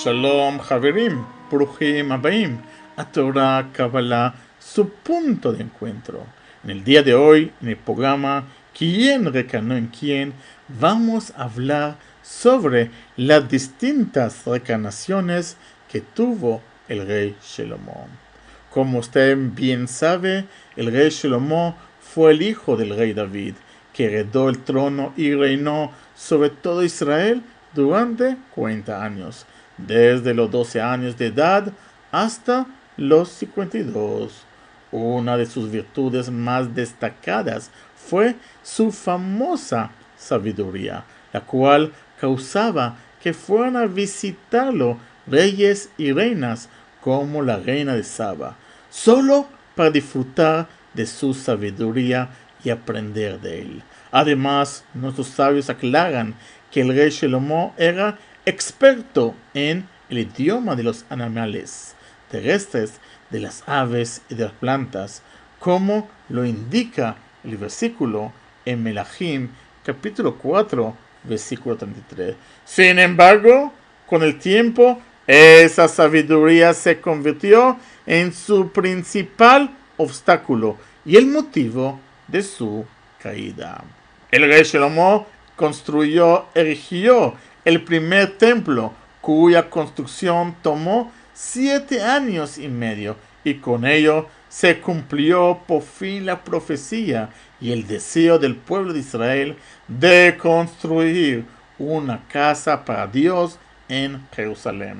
Shalom Haverim, Bruchim Abaim, a Torah Kabbalah, su punto de encuentro. En el día de hoy, en el programa ¿Quién recanó en quién?, vamos a hablar sobre las distintas recarnaciones que tuvo el rey Shelomo. Como usted bien sabe, el rey Shelomo fue el hijo del rey David, que heredó el trono y reinó sobre todo Israel durante 40 años, desde los 12 años de edad hasta los 52. Una de sus virtudes más destacadas fue su famosa sabiduría, la cual causaba que fueran a visitarlo reyes y reinas como la reina de Saba, solo para disfrutar de su sabiduría y aprender de él. Además, nuestros sabios aclaran que el rey Shelomo era experto en el idioma de los animales terrestres, de las aves y de las plantas, como lo indica el versículo en Melahim, capítulo 4, versículo 33. Sin embargo, con el tiempo, esa sabiduría se convirtió en su principal obstáculo y el motivo de su caída. El rey Shelomo erigió el primer templo, cuya construcción tomó 7 años y medio, y con ello se cumplió por fin la profecía y el deseo del pueblo de Israel de construir una casa para Dios en Jerusalén.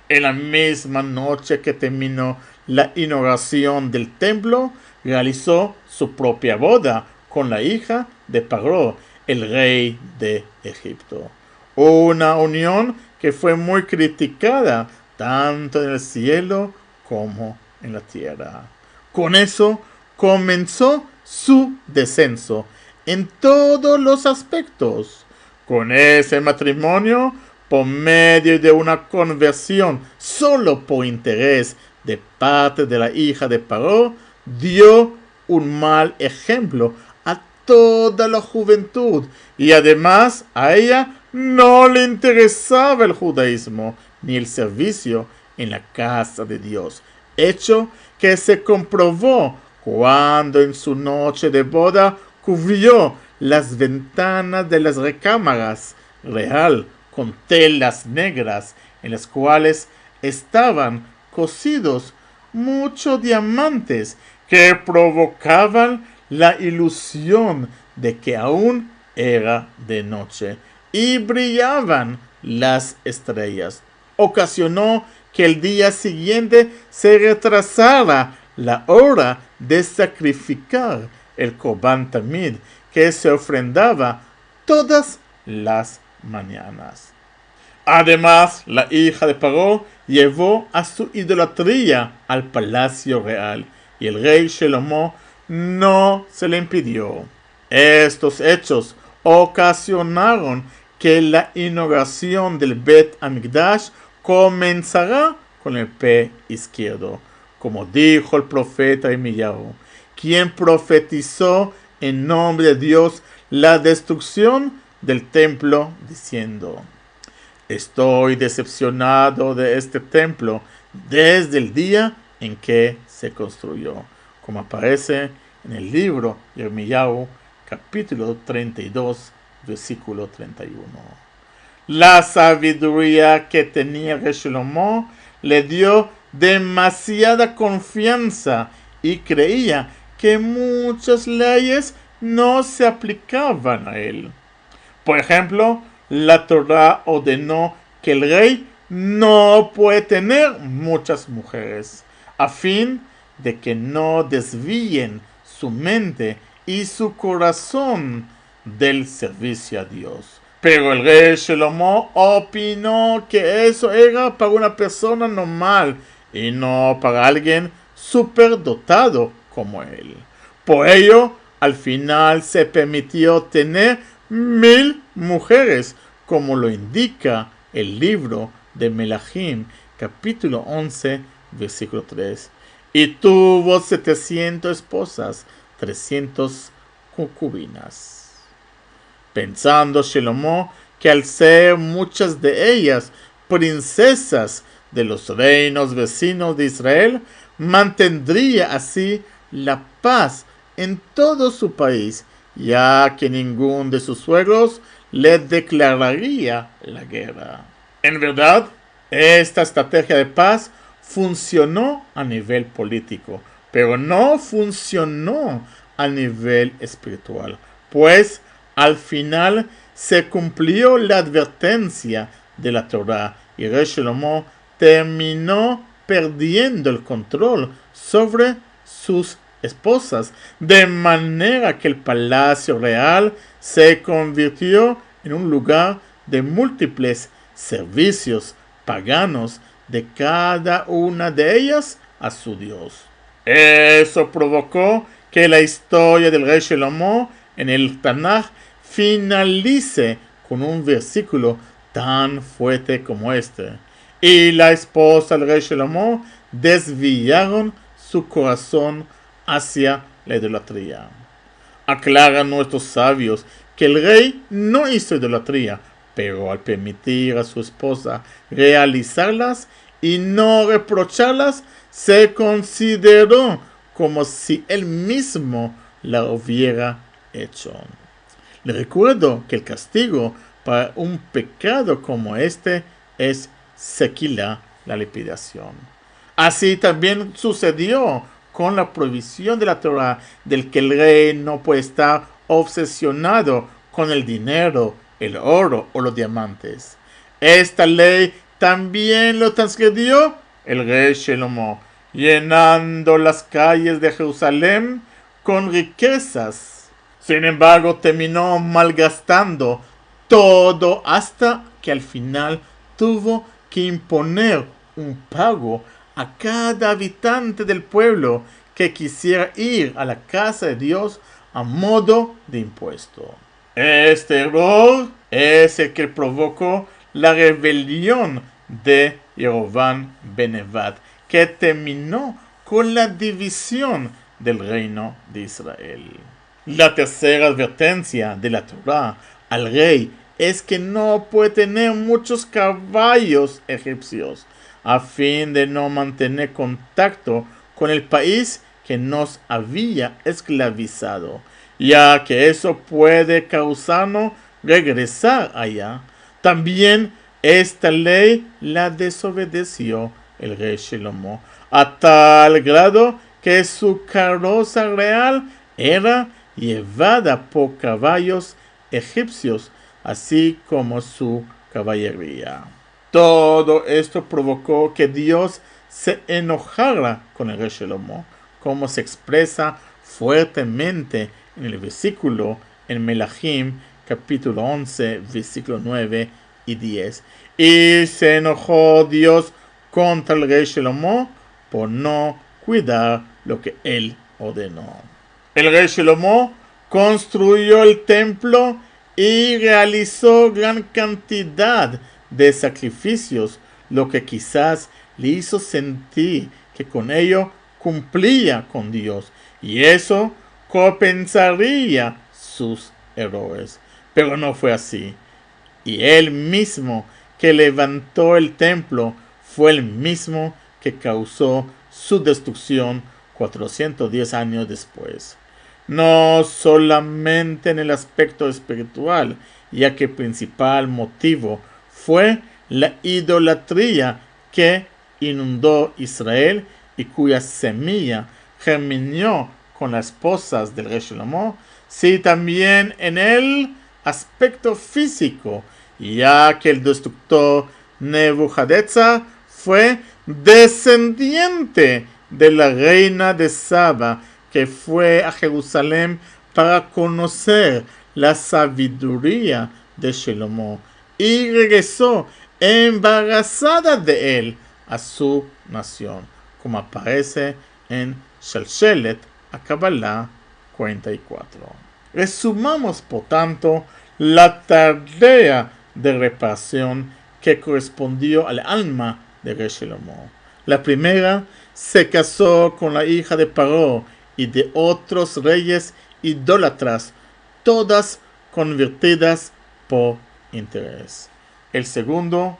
En la misma noche que terminó la inauguración del templo, realizó su propia boda con la hija de Paró, el rey de Egipto. Una unión que fue muy criticada tanto en el cielo como en la tierra. Con eso comenzó su descenso en todos los aspectos. Con ese matrimonio, por medio de una conversión solo por interés de parte de la hija de Paró, dio un mal ejemplo a toda la juventud, y además a ella no le interesaba el judaísmo ni el servicio en la casa de Dios, hecho que se comprobó cuando en su noche de boda cubrió las ventanas de las recámaras real con telas negras en las cuales estaban cosidos muchos diamantes que provocaban la ilusión de que aún era de noche y brillaban las estrellas. Ocasionó que el día siguiente se retrasara la hora de sacrificar el Korban Tamid, que se ofrendaba todas las mañanas. Además, la hija de Paró llevó a su idolatría al palacio real, y el rey Shelomo no se le impidió. Estos hechos ocasionaron que la inauguración del Bet Hamikdash comenzará con el pie izquierdo, como dijo el profeta Irmiyahu, quien profetizó en nombre de Dios la destrucción del templo, diciendo: estoy decepcionado de este templo desde el día en que se construyó, como aparece en el libro de Irmiyahu, capítulo 32, versículo 31. La sabiduría que tenía Shelomo le dio demasiada confianza y creía que muchas leyes no se aplicaban a él. Por ejemplo, la Torah ordenó que el rey no puede tener muchas mujeres, a fin de que no desvíen su mente y su corazón del servicio a Dios. Pero el rey Shelomo opinó que eso era para una persona normal y no para alguien superdotado como él. Por ello, al final se permitió tener 1000 mujeres, como lo indica el libro de Melahim, capítulo 11, versículo 3. Y tuvo 700 esposas, 300 concubinas. Pensando Shelomo que al ser muchas de ellas princesas de los reinos vecinos de Israel, mantendría así la paz en todo su país, ya que ningún de sus suegros le declararía la guerra. En verdad, esta estrategia de paz funcionó a nivel político, pero no funcionó a nivel espiritual, pues al final se cumplió la advertencia de la Torá y Rey Shlomo terminó perdiendo el control sobre sus esposas, de manera que el palacio real se convirtió en un lugar de múltiples servicios paganos de cada una de ellas a su Dios. Eso provocó que la historia del rey Shlomo en el Tanaj finalice con un versículo tan fuerte como este. Y la esposa del rey Shlomo desviaron su corazón hacia la idolatría. Aclaran nuestros sabios que el rey no hizo idolatría, pero al permitir a su esposa realizarlas y no reprocharlas, se consideró como si él mismo la hubiera hecho. Le recuerdo que el castigo para un pecado como este es sequila, la lapidación. Así también sucedió con la prohibición de la Torah del que el rey no puede estar obsesionado con el dinero, el oro o los diamantes. Esta ley también lo transgredió el rey Shlomo, llenando las calles de Jerusalén con riquezas. Sin embargo, terminó malgastando todo hasta que al final tuvo que imponer un pago a cada habitante del pueblo que quisiera ir a la casa de Dios a modo de impuesto. Este error es el que provocó la rebelión de Jeroboam ben Nevat, que terminó con la división del reino de Israel. La tercera advertencia de la Torá al rey es que no puede tener muchos caballos egipcios, a fin de no mantener contacto con el país que nos había esclavizado, ya que eso puede causarnos regresar allá. También esta ley la desobedeció el rey Shlomo, a tal grado que su carroza real era llevada por caballos egipcios, así como su caballería. Todo esto provocó que Dios se enojara con el rey Shlomo, como se expresa fuertemente en el versículo en Melahim, capítulo 11, versículo 9 y 10. Y se enojó Dios contra el rey Shlomo por no cuidar lo que él ordenó. El rey Shlomo construyó el templo y realizó gran cantidad de sacrificios, lo que quizás le hizo sentir que con ello cumplía con Dios, y eso compensaría sus errores. Pero no fue así. Y él mismo que levantó el templo fue el mismo que causó su destrucción 410 años después. No solamente en el aspecto espiritual, ya que el principal motivo fue la idolatría que inundó Israel y cuya semilla germinó con las esposas del rey Shlomo, sí también en el aspecto físico, ya que el destructor Nebuchadnezzar fue descendiente de la reina de Saba, que fue a Jerusalén para conocer la sabiduría de Shlomo y regresó embarazada de él a su nación, como aparece en Shalshelet HaKabbalah 44. Resumamos, por tanto, la tarea de reparación que correspondió al alma de rey Shlomo. La primera se casó con la hija de Paró y de otros reyes idólatras, todas convertidas por interés. El segundo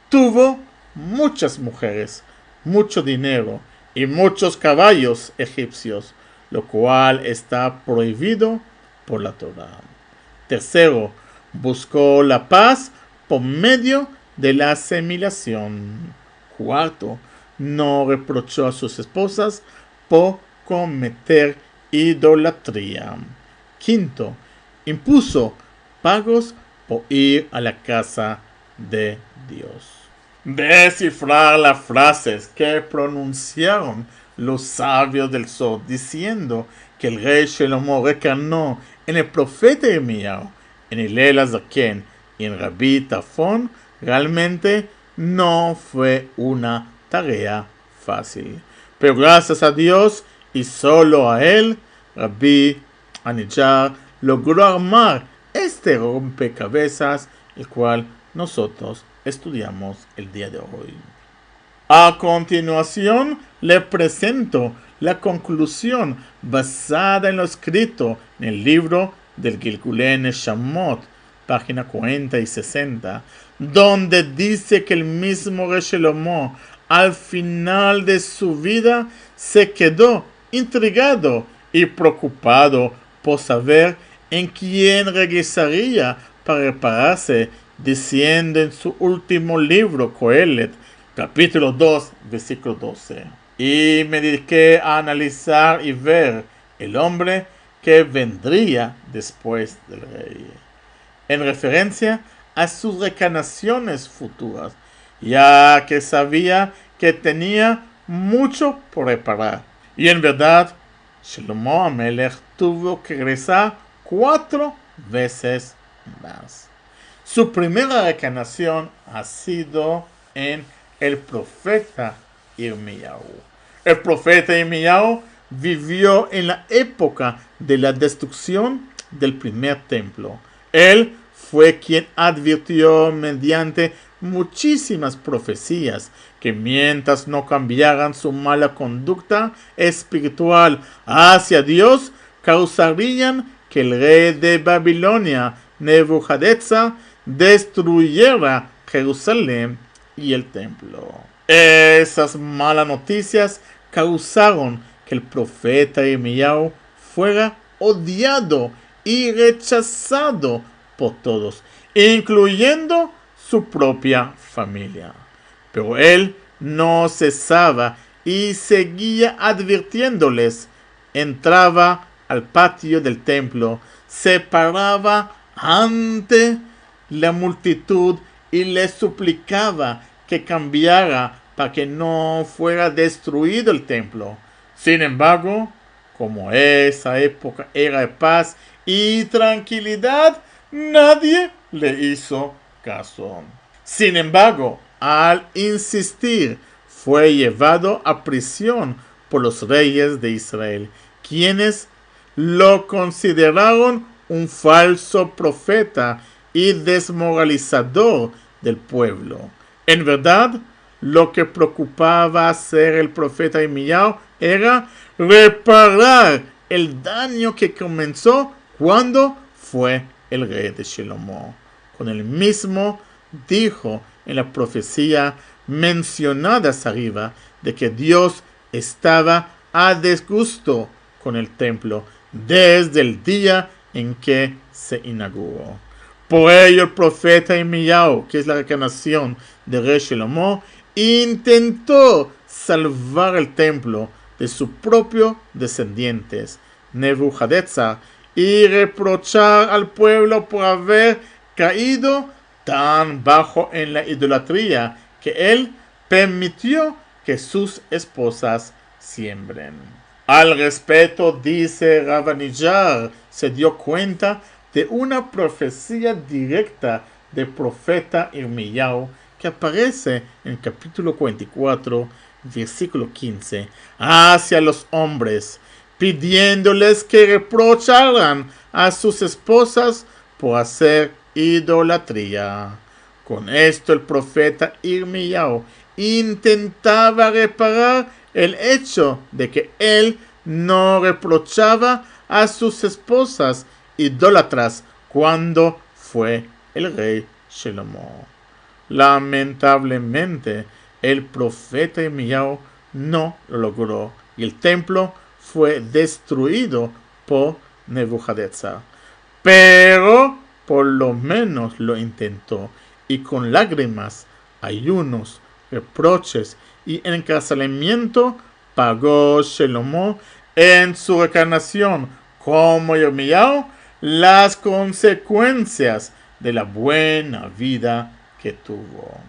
tuvo muchas mujeres, mucho dinero y muchos caballos egipcios, lo cual está prohibido por la Torá. Tercero, buscó la paz por medio de la asimilación. Cuarto, no reprochó a sus esposas por cometer idolatría. Quinto, impuso pagos por ir a la casa de Dios. Descifrar las frases que pronunciaron los sabios del Zohar diciendo que el rey Shlomo reencarnó en el profeta Irmiyahu, en Hillel HaZaken y en Rabbi Tarfon realmente no fue una tarea fácil. Pero gracias a Dios y solo a él, Rabbi Anidjar logró armar este rompecabezas, el cual nosotros estudiamos el día de hoy. A continuación, le presento la conclusión basada en lo escrito en el libro del Gilgulei Neshamot, página 40 y 60, donde dice que el mismo rey Shlomo, al final de su vida, se quedó intrigado y preocupado por saber en quién regresaría para repararse, diciendo en su último libro, Coelet, capítulo 2, versículo 12. Y me dediqué a analizar y ver el hombre que vendría después del rey, en referencia a sus reencarnaciones futuras, ya que sabía que tenía mucho por reparar. Y en verdad, Shlomo HaMelech tuvo que regresar 4 veces más. Su primera reencarnación ha sido en el profeta Irmiyahu. El profeta Irmiyahu vivió en la época de la destrucción del primer templo. Él fue quien advirtió mediante muchísimas profecías que mientras no cambiaran su mala conducta espiritual hacia Dios, causarían que el rey de Babilonia, Nebuchadnezzar, destruyera Jerusalén y el templo. Esas malas noticias causaron que el profeta Irmiyahu fuera odiado y rechazado por todos, incluyendo su propia familia. Pero él no cesaba y seguía advirtiéndoles. Entraba al patio del templo, se paraba ante la multitud y les suplicaba que cambiara para que no fuera destruido el templo. Sin embargo, como esa época era de paz y tranquilidad, nadie le hizo caso. Sin embargo, al insistir, fue llevado a prisión por los reyes de Israel, quienes lo consideraron un falso profeta y desmoralizador del pueblo. En verdad, lo que preocupaba hacer el profeta Irmiyahu era reparar el daño que comenzó cuando fue el rey de Shlomo. Con el mismo dijo en la profecía mencionadas arriba de que Dios estaba a disgusto con el templo desde el día en que se inauguró. Por ello el profeta Irmiyahu, que es la reencarnación de rey Shlomo, intentó salvar el templo de sus propios descendientes, Nebuchadnezzar, y reprochar al pueblo por haber caído tan bajo en la idolatría que él permitió que sus esposas siembren. Al respecto, dice Rav Anidjar, se dio cuenta de una profecía directa del profeta Irmiyahu que aparece en el capítulo 44, versículo 15, hacia los hombres, pidiéndoles que reprocharan a sus esposas por hacer idolatría. Con esto el profeta Irmiyahu intentaba reparar el hecho de que él no reprochaba a sus esposas idólatras cuando fue el rey Shlomo. Lamentablemente, el profeta Irmiyahu no lo logró y el templo fue destruido por Nebuchadnezzar. Pero por lo menos lo intentó y con lágrimas, ayunos, reproches y encarcelamiento pagó Shelomo en su reencarnación como Irmiyahu las consecuencias de la buena vida que tuvo.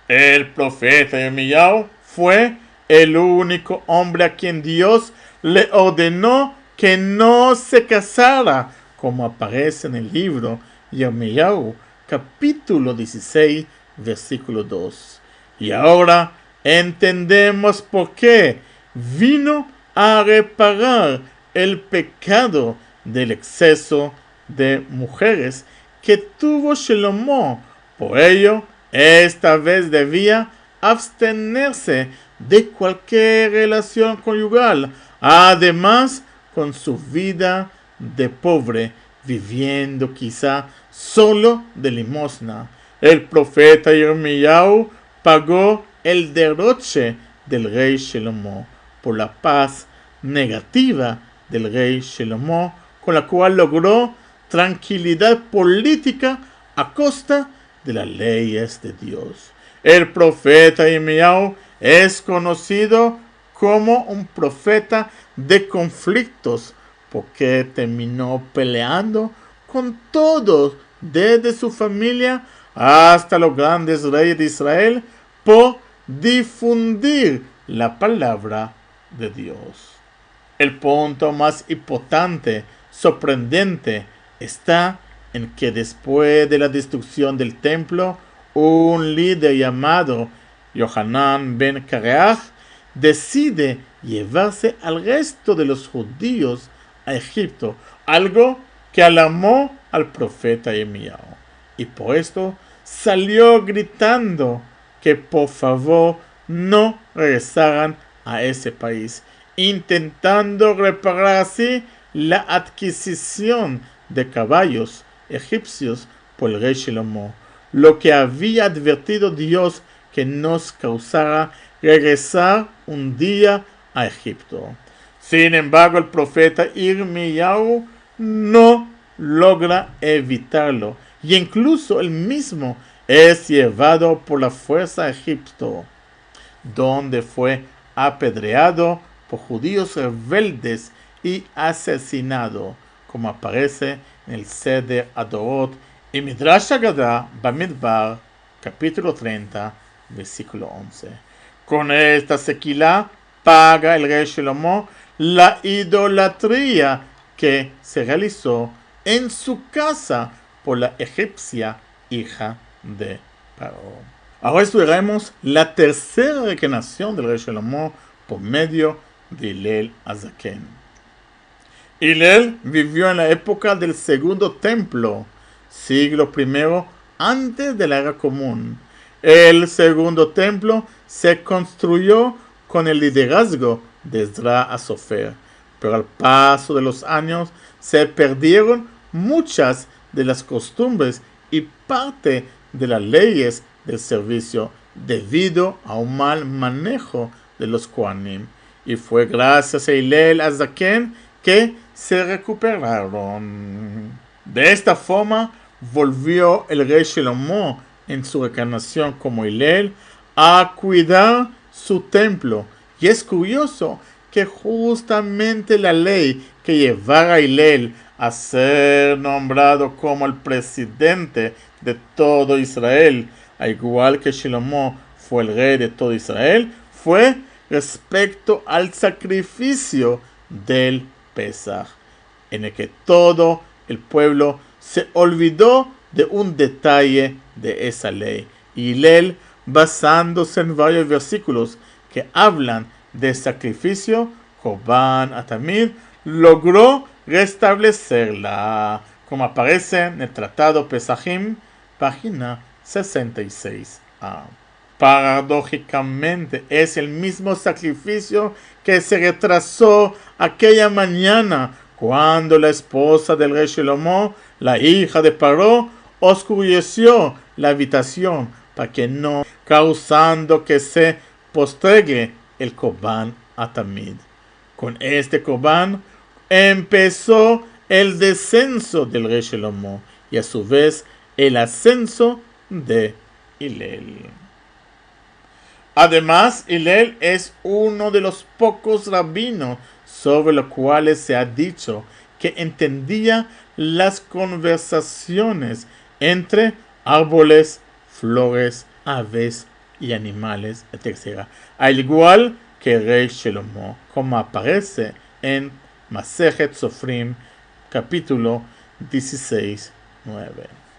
El profeta Irmiyahu fue el único hombre a quien Dios le ordenó que no se casara, como aparece en el libro Irmiyahu, capítulo 16, versículo 2. Y ahora entendemos por qué vino a reparar el pecado del exceso de mujeres que tuvo Shelomo. Por ello, esta vez debía abstenerse de cualquier relación conyugal, además con su vida de pobre, viviendo quizá solo de limosna. El profeta Irmiyahu pagó el derroche del rey Shelomo por la paz negativa del rey Shelomo, con la cual logró tranquilidad política a costa de las leyes de Dios. El profeta Irmiyahu es conocido como un profeta de conflictos, porque terminó peleando con todos, desde su familia hasta los grandes reyes de Israel, por difundir la palabra de Dios. El punto más importante, sorprendente, está en que después de la destrucción del templo, un líder llamado Yohanan ben Kareach decide llevarse al resto de los judíos a Egipto, algo que alarmó al profeta Irmiyahu. Y por esto salió gritando que por favor no regresaran a ese país, intentando reparar así la adquisición de caballos egipcios por el rey Shelomo, lo que había advertido Dios que nos causara regresar un día a Egipto. Sin embargo, el profeta Irmiyahu no logra evitarlo y incluso él mismo es llevado por la fuerza a Egipto, donde fue apedreado por judíos rebeldes y asesinado, como aparece en el Seder Adorot y Midrash Haggadah Bamidbar, capítulo 30, versículo 11. Con esta sequilá paga el rey Shelomo la idolatría que se realizó en su casa por la egipcia hija de Paró. Ahora estudiaremos la tercera reencarnación del rey Shelomo por medio de Hillel Azaken. Hillel vivió en la época del segundo templo, siglo I antes de la era común. El segundo templo se construyó con el liderazgo de Ezra Asofer, pero al paso de los años se perdieron muchas de las costumbres y parte de las leyes del servicio debido a un mal manejo de los Kohanim, y fue gracias a Hillel Azaken que se recuperaron. De esta forma volvió el rey Shelomo en su reencarnación como Hillel a cuidar su templo, y es curioso que justamente la ley que llevara a Hillel a ser nombrado como el presidente de todo Israel, al igual que Shelomo fue el rey de todo Israel, fue respecto al sacrificio del Pesaj, en el que todo el pueblo se olvidó de un detalle de esa ley. Y Hillel, basándose en varios versículos que hablan de sacrificio, Korban Atamid, logró restablecerla, como aparece en el Tratado Pesajim, página 66a. Paradójicamente, es el mismo sacrificio que se retrasó aquella mañana cuando la esposa del rey Shelomo, la hija de Paró, oscureció la habitación para que no causando que se postregue el Corban Atamid. Con este Corban empezó el descenso del rey Shlomo y a su vez el ascenso de Hillel. Además, Hillel es uno de los pocos rabinos sobre los cuales se ha dicho que entendía las conversaciones entre árboles, flores, aves y animales, etc. Al igual que el rey Shlomo, como aparece en Masejet Sofrim, capítulo 16, 9.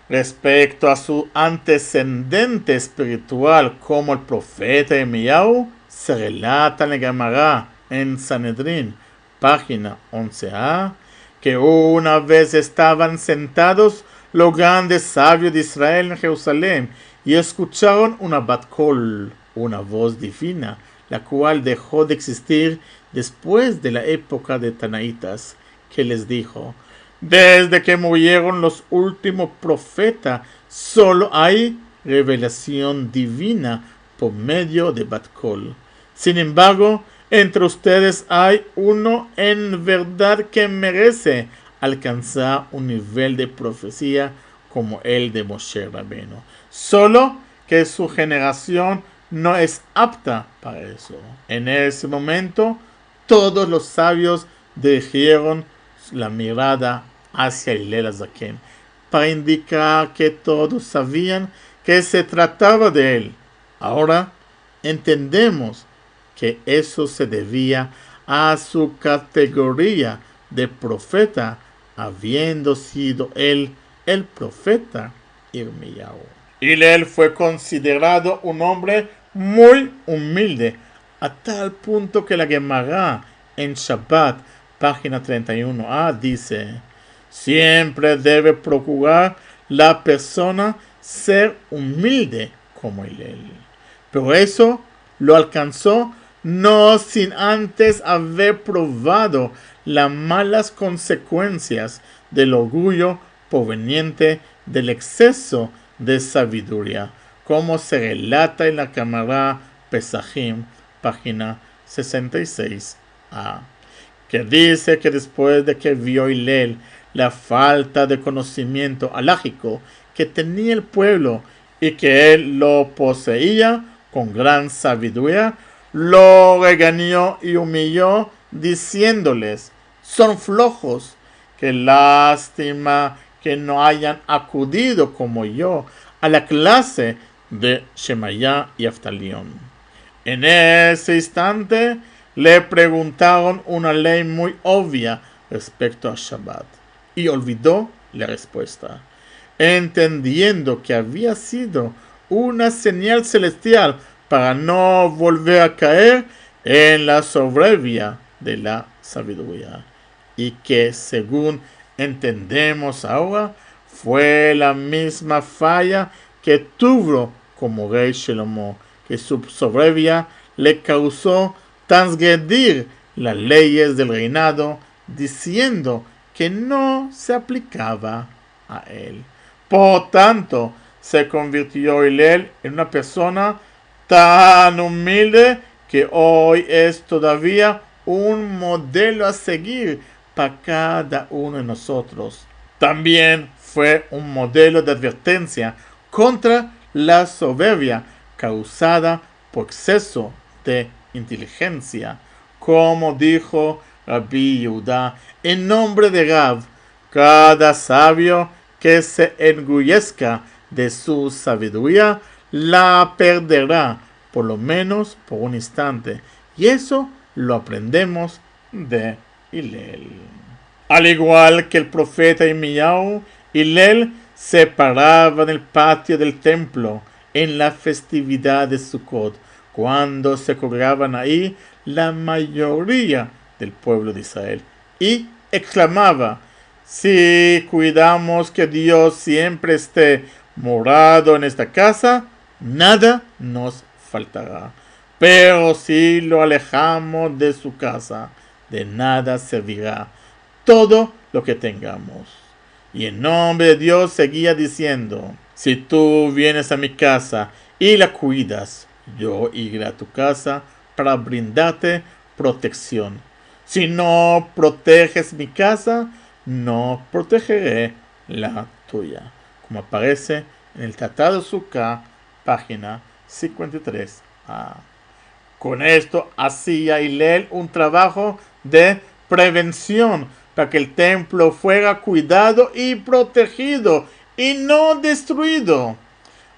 Respecto a su antecedente espiritual como el profeta Irmiyahu, se relata en la Gemara en Sanedrín, página 11a, que una vez estaban sentados los grandes sabios de Israel en Jerusalén y escucharon una bat kol, una voz divina, la cual dejó de existir después de la época de Tanaitas, que les dijo: desde que murieron los últimos profetas, solo hay revelación divina por medio de bat kol. Sin embargo, entre ustedes hay uno en verdad que merece alcanzar un nivel de profecía como el de Moshe Rabbeinu. Solo que su generación no es apta para eso. En ese momento, todos los sabios dirigieron la mirada hacia Hillel HaZaken para indicar que todos sabían que se trataba de él. Ahora entendemos que eso se debía a su categoría de profeta, habiendo sido él el profeta Irmiyahu. Hillel fue considerado un hombre muy humilde, a tal punto que la Gemara en Shabbat, página 31a, dice: siempre debe procurar la persona ser humilde como Hillel. Pero eso lo alcanzó no sin antes haber probado las malas consecuencias del orgullo proveniente del exceso de sabiduría, como se relata en la Gemara Pesachim, página 66a, que dice que después de que vio Hillel la falta de conocimiento halágico que tenía el pueblo y que él lo poseía con gran sabiduría, lo regañó y humilló, diciéndoles: son flojos, qué lástima que no hayan acudido como yo a la clase de Shemaya y Aftalión. En ese instante le preguntaron una ley muy obvia respecto a Shabbat y olvidó la respuesta, entendiendo que había sido una señal celestial para no volver a caer en la soberbia de la sabiduría, y que, según entendemos ahora, fue la misma falla que tuvo como rey Shlomo, que su soberbia le causó transgredir las leyes del reinado, diciendo que no se aplicaba a él. Por tanto, se convirtió Hillel en una persona tan humilde que hoy es todavía un modelo a seguir para cada uno de nosotros. También fue un modelo de advertencia contra la soberbia causada por exceso de inteligencia. Como dijo Rabbi Yehuda en nombre de Rab: cada sabio que se enorgullezca de su sabiduría la perderá, por lo menos por un instante. Y eso lo aprendemos de Hillel. Al igual que el profeta Irmiyahu, Hillel se paraba en el patio del templo en la festividad de Sukkot, cuando se congregaban ahí la mayoría del pueblo de Israel, y exclamaba: si cuidamos que Dios siempre esté morado en esta casa, nada nos faltará. Pero si lo alejamos de su casa, de nada servirá todo lo que tengamos. Y en nombre de Dios seguía diciendo: si tú vienes a mi casa y la cuidas, yo iré a tu casa para brindarte protección. Si no proteges mi casa, no protegeré la tuya. Como aparece en el Tratado de Sukkah, página 53a. Con esto hacía Hillel un trabajo de prevención para que el templo fuera cuidado y protegido y no destruido.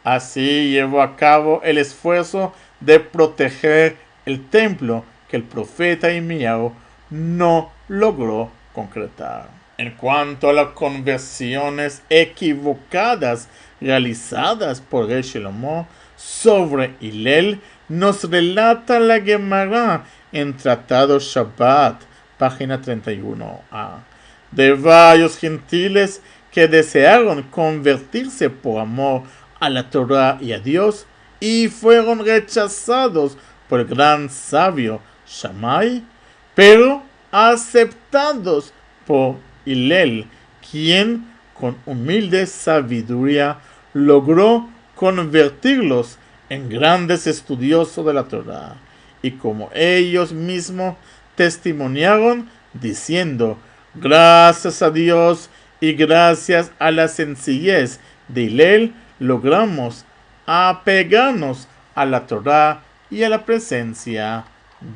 Así llevó a cabo el esfuerzo de proteger el templo que el profeta Irmiyahu no logró concretar. En cuanto a las conversiones equivocadas realizadas por Rey Shlomo sobre Hillel, nos relata la Gemara en Tratado Shabbat, página 31a, de varios gentiles que desearon convertirse por amor a la Torah y a Dios y fueron rechazados por el gran sabio Shammai, pero aceptados por Hillel, quien con humilde sabiduría logró convertirlos en grandes estudiosos de la Torah, y como ellos mismos testimoniaron diciendo: gracias a Dios y gracias a la sencillez de Hillel logramos apegarnos a la Torah y a la presencia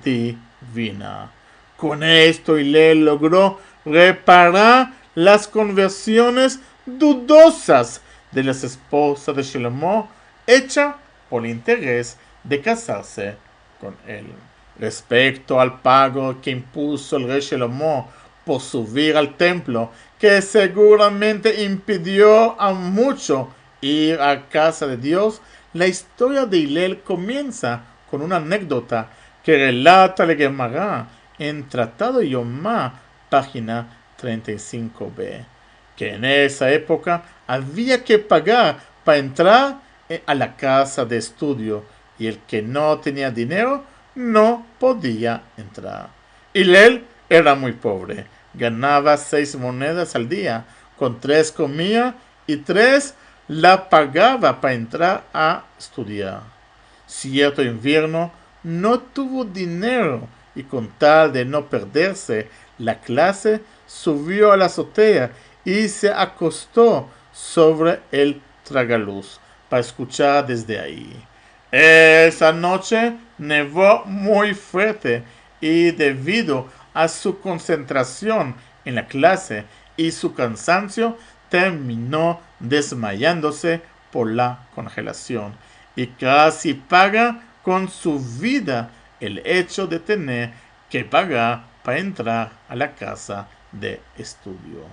divina. Con esto Hillel logró reparar las conversiones dudosas de las esposas de Shlomo, hecha por el interés de casarse con él. Respecto al pago que impuso el rey Shlomo por subir al templo, que seguramente impidió a muchos ir a casa de Dios, la historia de Hillel comienza con una anécdota que relata la Gemara en Tratado Yomá, página 35b, que en esa época había que pagar para entrar a la casa de estudio, y el que no tenía dinero no podía entrar. Hillel era muy pobre, ganaba 6 monedas al día, con 3 comía y 3 la pagaba para entrar a estudiar. Cierto invierno no tuvo dinero y con tal de no perderse la clase, subió a la azotea y se acostó sobre el tragaluz para escuchar desde ahí. Esa noche nevó muy fuerte y debido a su concentración en la clase y su cansancio, terminó desmayándose por la congelación y casi paga con su vida el hecho de tener que pagar para entrar a la casa de estudio.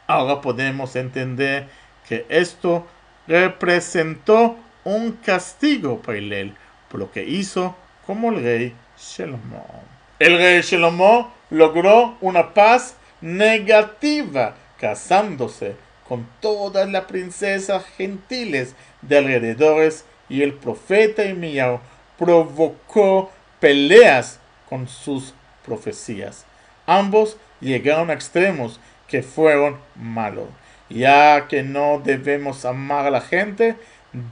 Ahora podemos entender que esto representó un castigo para Hillel por lo que hizo como el rey Shlomo. El rey Shlomo logró una paz negativa casándose con todas las princesas gentiles de alrededores, y el profeta Irmiyahu provocó peleas con sus profecías. Ambos llegaron a extremos que fueron malos, ya que no debemos amar a la gente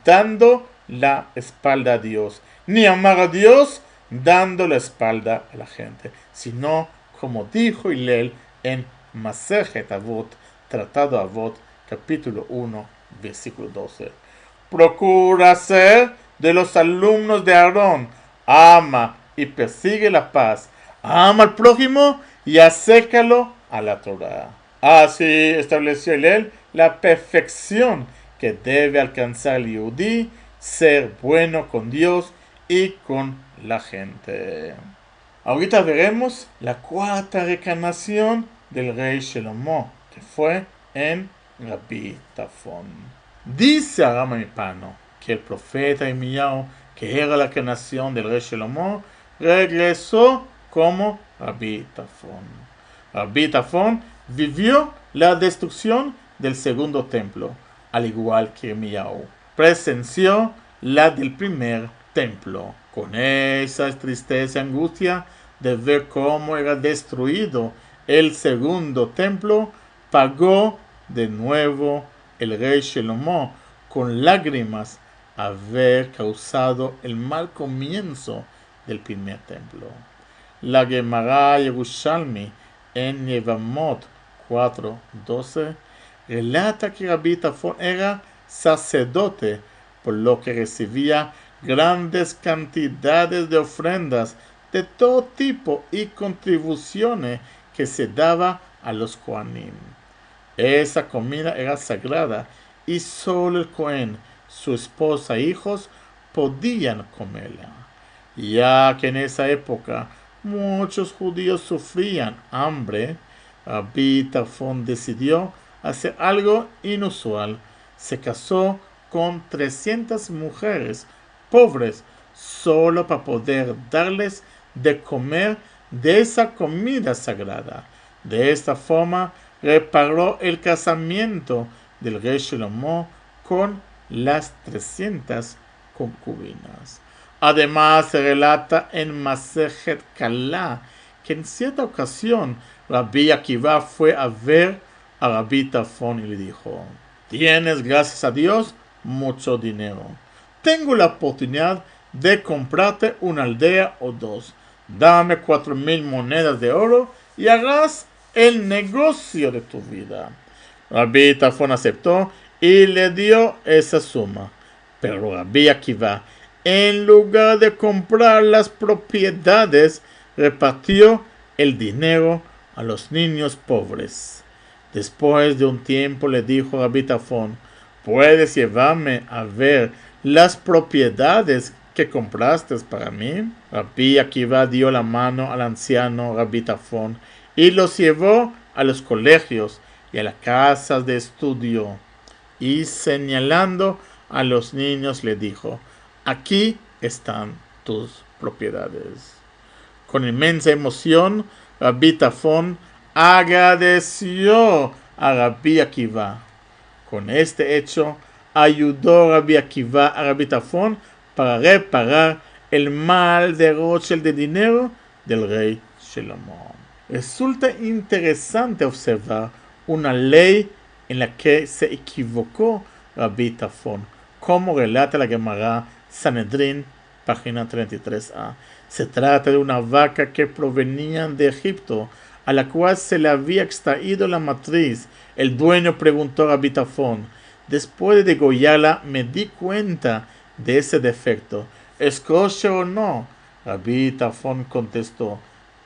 dando la espalda a Dios, ni amar a Dios dando la espalda a la gente, sino como dijo Hillel en Masejet Avot, Tratado Avot, capítulo 1, versículo 12. Procura ser de los alumnos de Aarón, ama y persigue la paz, ama al prójimo y acércalo a la Torah. Así estableció Hillel la perfección que debe alcanzar el Yehudí, ser bueno con Dios y con la gente. Ahorita veremos la cuarta reencarnación del rey Shlomo, que fue en Rabbi Tarfon. Dice Aram Amipano que el profeta Irmiyahu, que era la reencarnación del rey Shlomo, regresó como Rabbi Tarfon. Rabbi Tarfon vivió la destrucción del segundo templo, al igual que Irmiyahu presenció la del primer templo. Con esa tristeza y angustia de ver cómo era destruido el segundo templo, pagó de nuevo el rey Shlomo con lágrimas haber causado el mal comienzo del primer templo. La Gemara Yerushalmi en Yevamot 4:12 relata que Rabbi Tarfon era sacerdote, por lo que recibía grandes cantidades de ofrendas de todo tipo y contribuciones que se daba a los Kohanim. Esa comida era sagrada y solo el Cohen, su esposa e hijos podían comerla, ya que en esa época muchos judíos sufrían hambre. Rabbi Tarfon decidió hacer algo inusual. Se casó con 300 mujeres pobres solo para poder darles de comer de esa comida sagrada. De esta forma reparó el casamiento del rey Shlomo con las 300 concubinas. Además, se relata en Masejet Kalá que en cierta ocasión Rabbi Akiva fue a ver a Rabbi Tarfon y le dijo: «Tienes, gracias a Dios, mucho dinero. Tengo la oportunidad de comprarte una aldea o dos. Dame 4,000 monedas de oro y harás el negocio de tu vida». Rabbi Tarfon aceptó y le dio esa suma. Pero Rabbi Akiva, en lugar de comprar las propiedades, repartió el dinero a los niños pobres. Después de un tiempo le dijo a Rabbi Tarfon: «¿Puedes llevarme a ver las propiedades que compraste para mí?» Rabbi Akiva dio la mano al anciano Rabbi Tarfon y los llevó a los colegios y a las casas de estudio, y señalando a los niños le dijo: «Aquí están tus propiedades». Con inmensa emoción, Rabbi Tarfon agradeció a Rabbi Akiva. Con este hecho, ayudó Rabbi Akiva a Rabbi Tarfon para reparar el mal derroche de dinero del rey Shlomo. Resulta interesante observar una ley en la que se equivocó Rabbi Tarfon, como relata la Gemara Sanedrín, página 33a. Se trata de una vaca que provenía de Egipto, a la cual se le había extraído la matriz. El dueño preguntó a Rabbi Tarfon: «Después de degollarla, me di cuenta de ese defecto. ¿Es kosher o no?». Rabbi Tarfon contestó: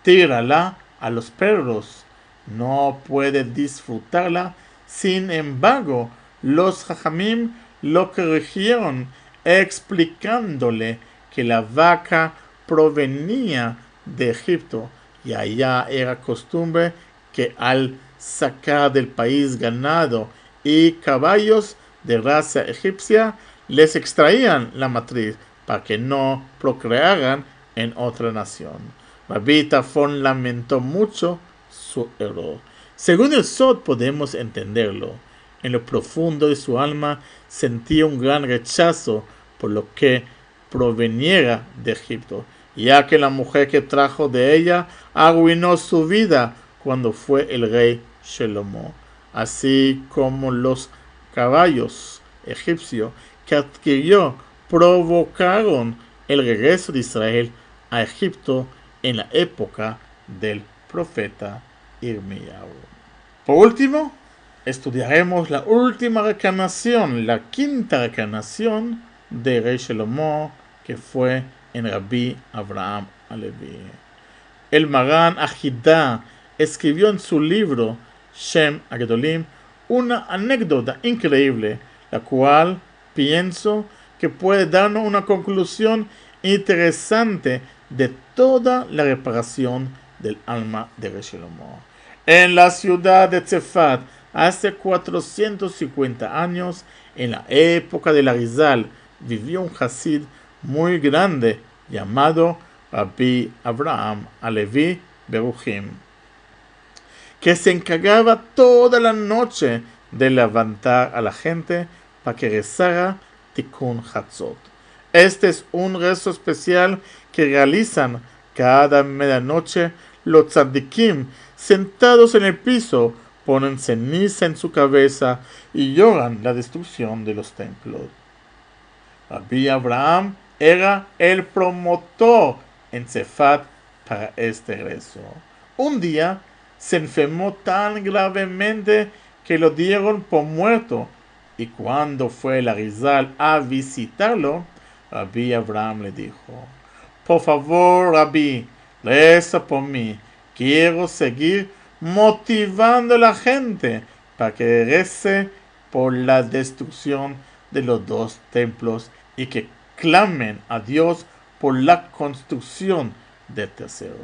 «Tírala a los perros. No puede disfrutarla». Sin embargo, los Jajamim lo corrigieron, explicándole que la vaca provenía de Egipto y allá era costumbre que al sacar del país ganado y caballos de raza egipcia, les extraían la matriz para que no procrearan en otra nación. Rabbi Tarfon lamentó mucho su error. Según el Sod podemos entenderlo. En lo profundo de su alma sentía un gran rechazo por lo que proveniera de Egipto, ya que la mujer que trajo de ella arruinó su vida cuando fue el rey Shlomo, así como los caballos egipcios que adquirió provocaron el regreso de Israel a Egipto en la época del profeta Irmiyahu. Por último, estudiaremos la última reencarnación, la quinta reencarnación de rey Shlomo, que fue en Rabbi Avraham Alevi. El Maran Ajidá escribió en su libro Shem Agedolim una anécdota increíble, la cual pienso que puede darnos una conclusión interesante de toda la reparación del alma de rey Shlomo. En la ciudad de Tzefat, hace 450 años, en la época del Arizal, vivió un Hasid muy grande llamado Rabbi Avraham Alevi Beruchim, que se encargaba toda la noche de levantar a la gente para que rezara Tikkun Hatzot. Este es un rezo especial que realizan cada medianoche los tzadikim. Sentados en el piso, ponen ceniza en su cabeza y lloran la destrucción de los templos. Rabbi Abraham era el promotor en Cefat para este regreso. Un día se enfermó tan gravemente que lo dieron por muerto, y cuando fue el Arizal a visitarlo, Rabbi Abraham le dijo: por favor, Rabbi, reza por mí. Quiero seguir motivando a la gente para que rece por la destrucción de los dos templos y que clamen a Dios por la construcción del tercero.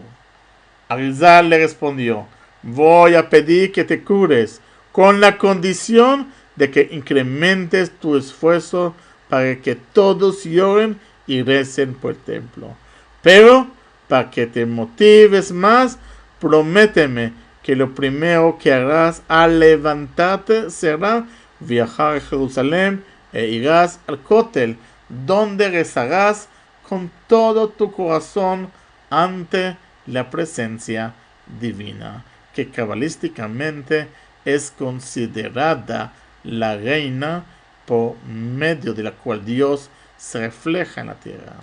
Arizal le respondió: voy a pedir que te cures, con la condición de que incrementes tu esfuerzo para que todos lloren y recen por el templo. Pero, para que te motives más, prométeme que lo primero que harás al levantarte será viajar a Jerusalén e irás al Kotel, donde rezarás con todo tu corazón ante la presencia divina, que cabalísticamente es considerada la reina por medio de la cual Dios se refleja en la tierra.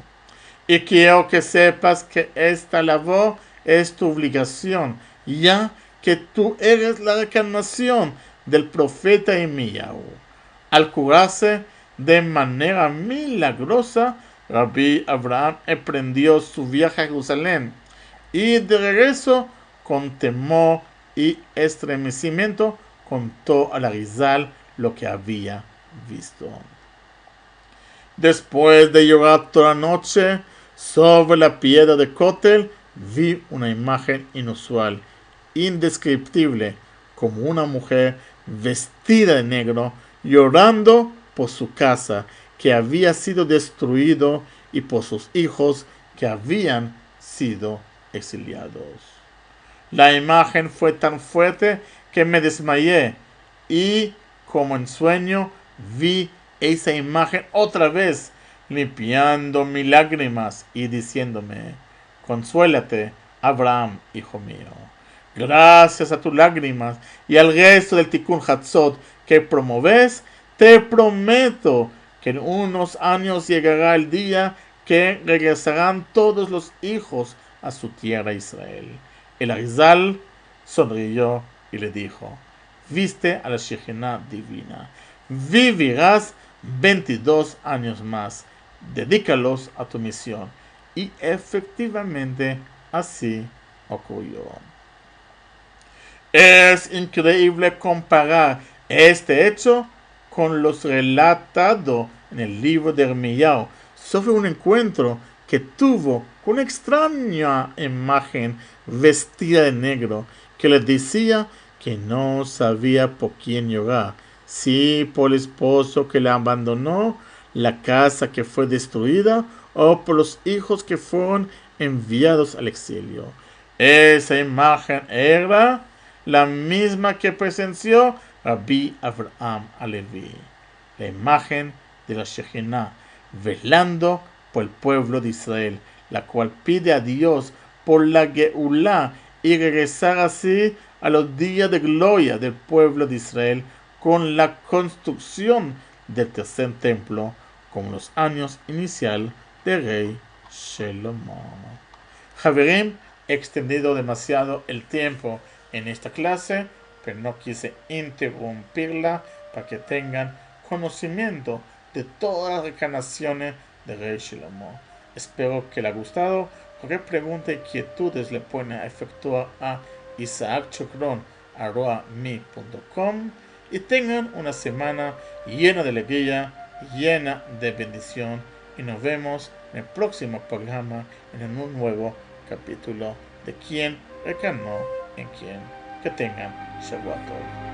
Y quiero que sepas que esta labor es tu obligación, ya que tú eres la reencarnación del profeta Irmiyahu. Al curarse de manera milagrosa, Rabbi Abraham emprendió su viaje a Jerusalén, y de regreso, con temor y estremecimiento, contó al Arizal lo que había visto. Después de llorar toda la noche, sobre la piedra de Kotel vi una imagen inusual, indescriptible, como una mujer vestida de negro, llorando por su casa que había sido destruido y por sus hijos que habían sido exiliados. La imagen fue tan fuerte que me desmayé, y como en sueño vi esa imagen otra vez, limpiando mis lágrimas y diciéndome: consuélate, Abraham, hijo mío. Gracias a tus lágrimas y al resto del Tikkun Hatzot que promoves, te prometo que en unos años llegará el día que regresarán todos los hijos a su tierra Israel. El Arizal sonrió y le dijo: viste a la Shekhinah divina, vivirás 22 años más, dedícalos a tu misión. Y efectivamente así ocurrió. Es increíble comparar este hecho con los relatados en el libro de Irmiyahu sobre un encuentro que tuvo con una extraña imagen vestida de negro que le decía que no sabía por quién llorar, si por el esposo que la abandonó, la casa que fue destruida, o por los hijos que fueron enviados al exilio. Esa imagen era la misma que presenció Rabbi Abraham Alevi, la imagen de la Shekhinah velando por el pueblo de Israel, la cual pide a Dios por la Geulá y regresar así a los días de gloria del pueblo de Israel con la construcción del tercer templo, como los años inicial del rey Shelomo. Javerim, he extendido demasiado el tiempo en esta clase, pero no quise interrumpirla para que tengan conocimiento de todas las reencarnaciones de rey Shelomo. Espero que les haya gustado. Cualquier pregunta y inquietudes le pueden efectuar a isaacchocron@mi.com, y tengan una semana llena de alegría, llena de bendición, y nos vemos en el próximo programa en un nuevo capítulo de Quién reencarnó en quién. Que tengan Shabbat Tov.